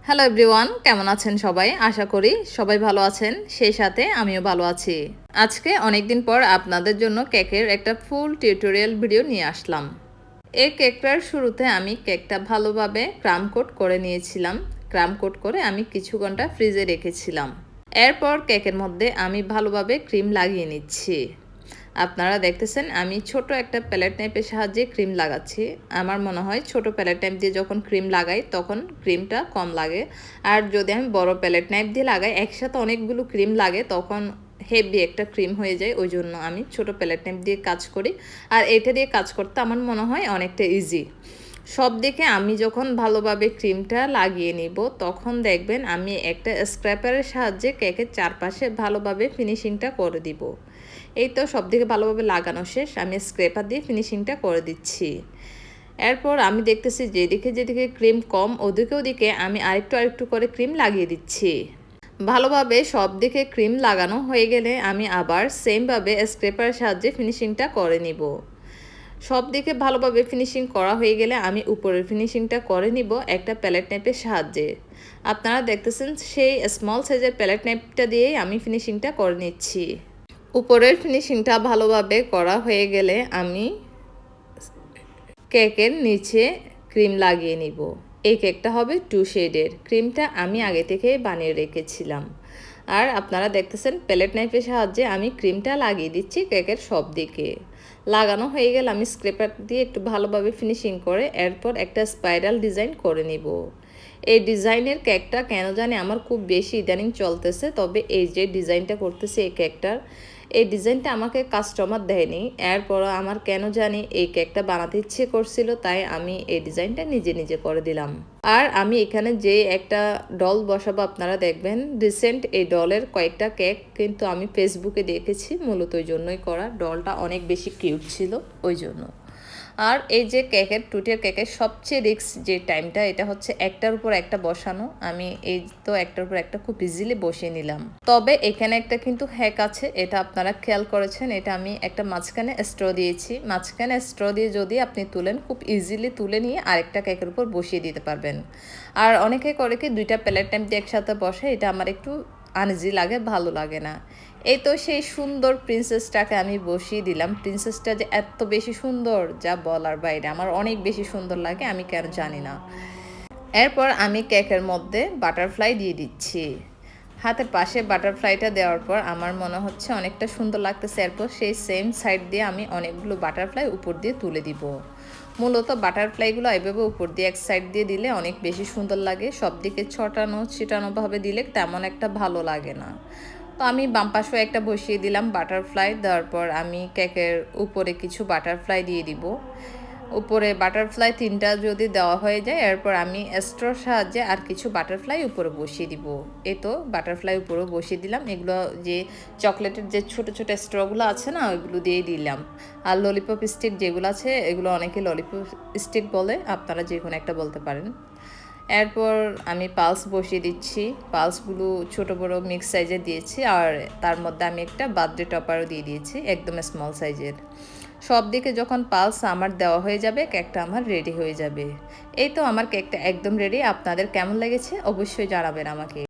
Hello everyone, কেমন আছেন সবাই? আশা করি সবাই ভালো আছেন, সেই সাথে আমিও ভালো আছি। আজকে অনেকদিন পর আপনাদের জন্য কেকের একটা ফুল টিউটোরিয়াল ভিডিও নিয়ে আসলাম। এই কেকটার শুরুতে আমি কেকটা ভালোভাবে ক্রাম কোট করে নিয়েছিলাম। ক্রাম কোট করে আমি কিছু ঘন্টা ফ্রিজে রেখেছিলাম। এরপর কেকের মধ্যে আমি ভালোভাবে ক্রিম লাগিয়ে নিচ্ছি। আপনারা দেখতেছেন আমি ছোট একটা প্যালেট নাইফের সাহায্যে ক্রিম লাগাচ্ছি। আমার মনে হয় ছোট প্যালেট নাইফ দিয়ে যখন ক্রিম লাগাই তখন ক্রিমটা কম লাগে, আর যদি আমি বড় প্যালেট নাইফ দিয়ে লাগাই একসাথে অনেকগুলো ক্রিম লাগে তখন হেভি একটা ক্রিম হয়ে যায়। ওই জন্য আমি ছোট প্যালেট নাইফ দিয়ে কাজ করি, আর এটা দিয়ে কাজ করতে আমার মনে হয় অনেকটা ইজি। সব দিকে আমি যখন ভালোভাবে ক্রিমটা লাগিয়ে নিব তখন দেখবেন আমি একটা স্ক্র্যাপারের সাহায্যে কেকের চারপাশে ভালোভাবে ফিনিশিংটা করে দিব। এই তো সব দিকে ভালোভাবে লাগানো শেষ, আমি স্ক্র্যাপার দিয়ে ফিনিশিংটা করে দিচ্ছি। এরপর আমি দেখতেছি যেদিকে ক্রিম কম ওদিকে আমি আরেকটু করে ক্রিম লাগিয়ে দিচ্ছি। ভালোভাবে সব দিকে ক্রিম লাগানো হয়ে গেলে আমি আবার সেমভাবে স্ক্র্যাপারের সাহায্যে ফিনিশিংটা করে নিব। সব দিকে ভালোভাবে ফিনিশিং করা হয়ে গেলে আমি উপরের ফিনিশিংটা করে নিব একটা প্যালেট নাইফের সাহায্যে। আপনারা দেখতেছেন সেই স্মল সাইজের প্যালেট নাইফটা দিয়েই আমি ফিনিশিংটা করে নিচ্ছি। উপরের ফিনিশিংটা ভালোভাবে করা হয়ে গেলে আমি কেকের নিচে ক্রিম লাগিয়ে নিব। এই কেকটা হবে 2 শেডের। ক্রিমটা আমি আগে থেকে বানিয়ে রেখেছিলাম। আর আপনারা দেখতেছেন প্যালেট নাইফের সাহায্যে আমি ক্রিমটা লাগিয়ে দিচ্ছি কেকের সব দিকে। লাগানো হয়ে গেলে আমি স্ক্র্যাপার দিয়ে একটু ভালোভাবে ফিনিশিং করে এরপর একটা স্পাইরাল ডিজাইন করে নিব। এই ডিজাইনের কেকটা কেন জানি আমার খুব বেশি ইদানিং চলতেছে, তবে এই যে ডিজাইনটা করতেছে এই কেকটার, এই ডিজাইনটা আমাকে কাস্টমার দেয়নি। এরপর আমার কেন জানি এই কেকটা বানাতে ইচ্ছে করছিল, তাই আমি এই ডিজাইনটা নিজে করে দিলাম। আর আমি এখানে যে একটা ডল বসাবো আপনারা দেখবেন, রিসেন্ট এই ডলের কয়েকটা কেক কিন্তু আমি ফেসবুকে দেখেছি, মূলত ওই জন্যই করা। ডলটা অনেক বেশি কিউট ছিল ওই জন্য। আর এই যে টুটির কেকের সবচেয়ে রিস্ক যে টাইমটা, এটা হচ্ছে একটার উপর একটা বসানো। আমি এই তো একটার উপর একটা খুব ইজিলি বসিয়ে নিলাম। তবে এখানে একটা কিন্তু হ্যাক আছে, এটা আপনারা খেয়াল করেছেন। এটা আমি একটা মাঝখানে স্ট্র দিয়েছি। মাঝখানে স্ট্র দিয়ে যদি আপনি তুলেন খুব ইজিলি তুলে নিয়ে আরেকটা কেকের উপর বসিয়ে দিতে পারবেন। আর অনেকে করে কি দুইটা প্যালেট নাইফ দিয়ে একসাথে বসে, এটা আমার একটু আনইজি লাগে, ভালো লাগে না। এই তো সেই সুন্দর প্রিন্সেসটাকে আমি বসিয়ে দিলাম। প্রিন্সেসটা যে এত বেশি সুন্দর যা বলার বাইরে, আমার অনেক বেশি সুন্দর লাগে, আমি কেন জানি না। এরপর আমি কেকের মধ্যে বাটারফ্লাই দিয়ে দিচ্ছি। হাতের পাশে বাটারফ্লাইটা দেওয়ার পর আমার মনে হচ্ছে অনেকটা সুন্দর লাগতেছে। এরপর সেই সেম সাইড দিয়ে আমি অনেকগুলো বাটারফ্লাই উপর দিয়ে তুলে দিব। মূলত বাটারফ্লাইগুলো এভাবে উপর দিয়ে এক সাইড দিয়ে দিলে অনেক বেশি সুন্দর লাগে। সব দিকে ছিটানোভাবে দিলে তেমন একটা ভালো লাগে না। তো আমি বাম পাশেও একটা বসিয়ে দিলাম বাটারফ্লাই। দেওয়ার পর আমি কেকের উপরে কিছু বাটারফ্লাই দিয়ে দিব। উপরে বাটারফ্লাই 3টা যদি দেওয়া হয়ে যায়, এরপর আমি স্ট্রোর সাহায্যে আর কিছু বাটারফ্লাই উপরে বসিয়ে দিব। এই তো বাটারফ্লাই উপরেও বসিয়ে দিলাম। এগুলো যে চকলেটের যে ছোট স্ট্রগুলো আছে না, ওইগুলো দিয়ে দিলাম। আর ললিপপ স্টিক যেগুলো আছে, এগুলো অনেকে ললিপপ স্টিক বলে, আপনারা যে কোনো একটা বলতে পারেন। এরপর আমি পালস বসিয়ে দিচ্ছি। পালসগুলো ছোট বড় মিক্স সাইজের দিয়েছি, আর তার মধ্যে আমি একটা বার্থডে টপারও দিয়ে দিয়েছি একদম স্মল সাইজের। সব দিকে যখন পালস আমার দেওয়া হয়ে যাবে, কেকটা আমার রেডি হয়ে যাবে। এই তো আমার কেকটা একদম রেডি। আপনাদের কেমন লেগেছে অবশ্যই জানাবেন আমাকে।